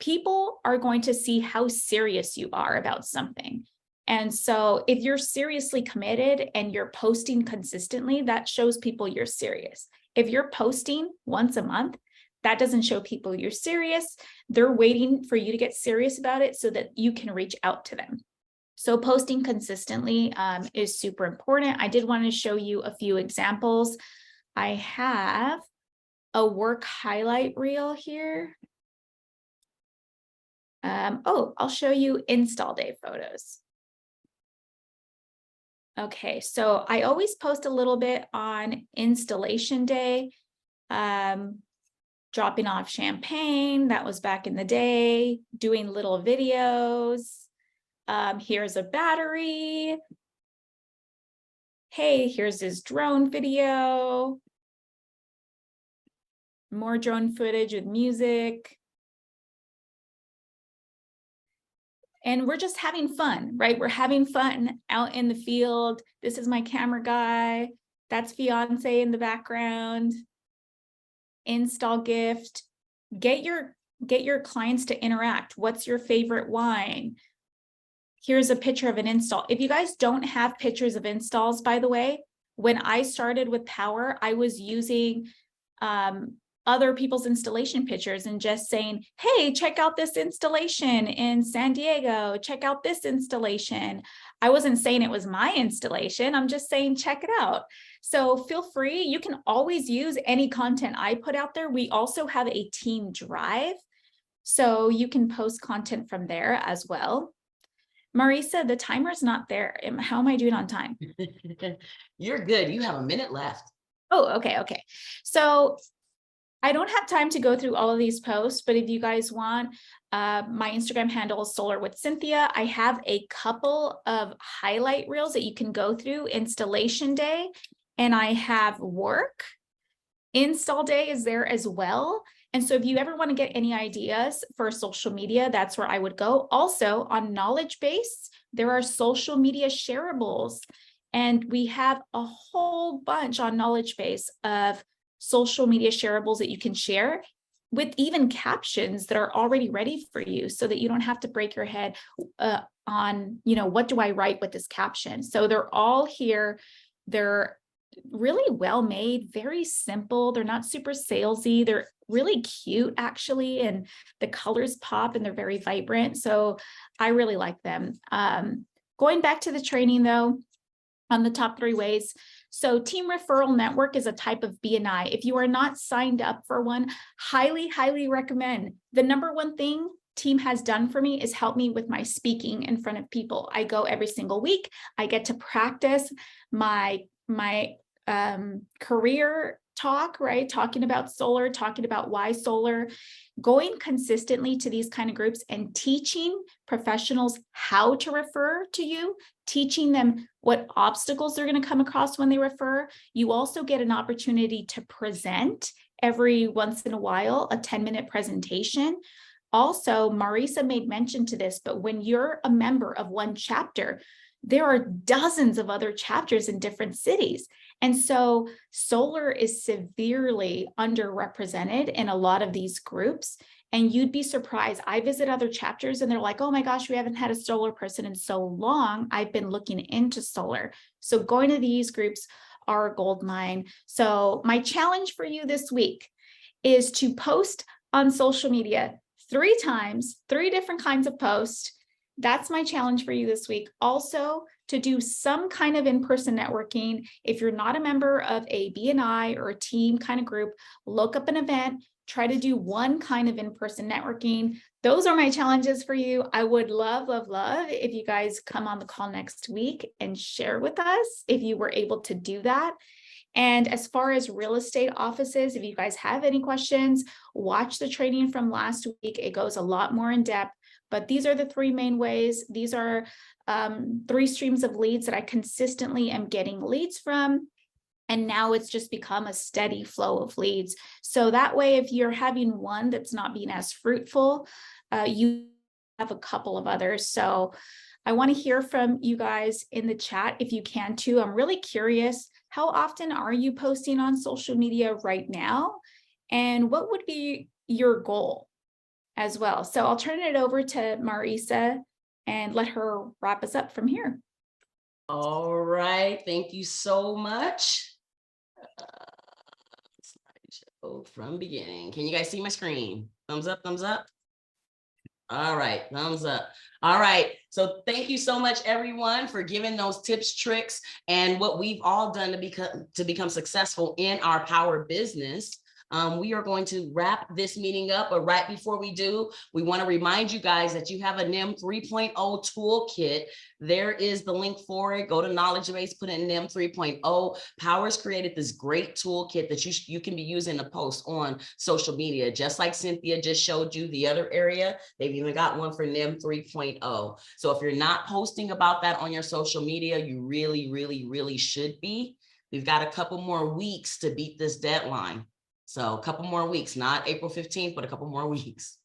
People are going to see how serious you are about something. And so if you're seriously committed and you're posting consistently, that shows people you're serious. If you're posting once a month, that doesn't show people you're serious. They're waiting for you to get serious about it so that you can reach out to them. So posting consistently is super important. I did want to show you a few examples. I have a work highlight reel here. I'll show you install day photos. Okay, so I always post a little bit on installation day, dropping off champagne. That was back in the day, doing little videos. Here's a battery. Hey, here's this drone video. More drone footage with music. And we're just having fun, right? We're having fun out in the field. This is my camera guy. That's fiance in the background. Install gift. Get your clients to interact. What's your favorite wine? Here's a picture of an install. If you guys don't have pictures of installs, by the way, when I started with Powur, I was using other people's installation pictures and just saying, hey, check out this installation in San Diego, check out this installation. I wasn't saying it was my installation, I'm just saying, check it out. So feel free, you can always use any content I put out there. We also have a team drive, so you can post content from there as well. Marisa, the timer's not there. How am I doing on time? You're good. You have a minute left. Oh, okay. So I don't have time to go through all of these posts, but if you guys want, my Instagram handle is Solar with Cynthia. I have a couple of highlight reels that you can go through. Installation day, and I have work. Install day is there as well. And so if you ever want to get any ideas for social media, that's where I would go. Also on knowledge base, there are social media shareables, and we have a whole bunch on knowledge base of social media shareables that you can share with even captions that are already ready for you, so that you don't have to break your head on, what do I write with this caption? So they're all here. They're really well made, very simple. They're not super salesy. They're really cute actually, and the colors pop and they're very vibrant. So I really like them. Going back to the training though, on the top 3 ways. So team referral network is a type of BNI. If you are not signed up for one, highly, highly recommend. The number one thing team has done for me is help me with my speaking in front of people. I go every single week. I get to practice my career talk, right? Talking about solar, talking about why solar, going consistently to these kind of groups and teaching professionals how to refer to you, teaching them what obstacles they're going to come across when they refer. You also get an opportunity to present every once in a while, a 10-minute presentation. Also, Marisa made mention to this, but when you're a member of one chapter, there are dozens of other chapters in different cities. And so solar is severely underrepresented in a lot of these groups. And you'd be surprised. I visit other chapters and they're like, oh my gosh, we haven't had a solar person in so long. I've been looking into solar. So going to these groups are a gold mine. So my challenge for you this week is to post on social media 3 times, 3 different kinds of posts. That's my challenge for you this week. Also, to do some kind of in-person networking. If you're not a member of a BNI or a team kind of group, look up an event, try to do one kind of in-person networking. Those are my challenges for you. I would love, love, love if you guys come on the call next week and share with us if you were able to do that. And as far as real estate offices, if you guys have any questions, watch the training from last week. It goes a lot more in depth. But these are the 3 main ways. These are 3 streams of leads that I consistently am getting leads from. And now it's just become a steady flow of leads. So that way, if you're having one that's not being as fruitful, you have a couple of others. So I want to hear from you guys in the chat if you can too. I'm really curious, how often are you posting on social media right now? And what would be your goal as well? So I'll turn it over to Marisa and let her wrap us up from here. All right. Thank you so much. Slideshow from beginning. Can you guys see my screen? Thumbs up, thumbs up. All right, thumbs up. All right, so thank you so much, everyone, for giving those tips, tricks, and what we've all done to become successful in our Power business. We are going to wrap this meeting up, but right before we do, we want to remind you guys that you have a NIM 3.0 toolkit. There is the link for it. Go to Knowledge Base, put in NIM 3.0. Powur's created this great toolkit that you can be using to post on social media. Just like Cynthia just showed you the other area, they've even got one for NIM 3.0. So if you're not posting about that on your social media, you really, really, really should be. We've got a couple more weeks to beat this deadline. So a couple more weeks, not April 15th, but a couple more weeks.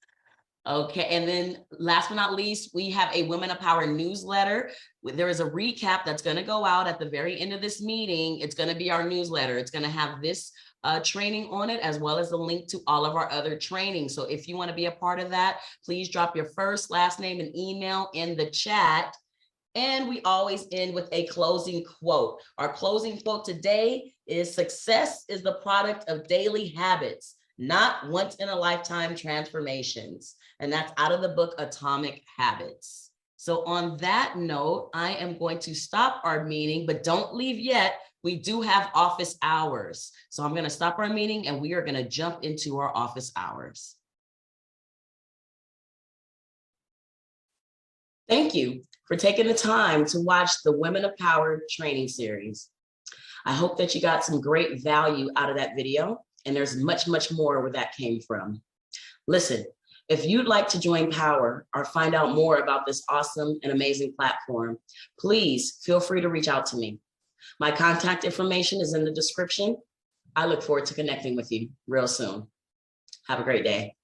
Okay, and then last but not least, we have a Women of Power newsletter. There is a recap that's going to go out at the very end of this meeting. It's going to be our newsletter. It's going to have this training on it, as well as the link to all of our other trainings. So if you want to be a part of that, please drop your first, last name, and email in the chat. And we always end with a closing quote. Our closing quote today is: success is the product of daily habits, not once in a lifetime transformations. And that's out of the book, Atomic Habits. So on that note, I am going to stop our meeting, but don't leave yet. We do have office hours. So I'm going to stop our meeting and we are going to jump into our office hours. Thank you for taking the time to watch the Women of Power training series. I hope that you got some great value out of that video, and there's much, much more where that came from. Listen, if you'd like to join Powur or find out more about this awesome and amazing platform, please feel free to reach out to me. My contact information is in the description. I look forward to connecting with you real soon. Have a great day.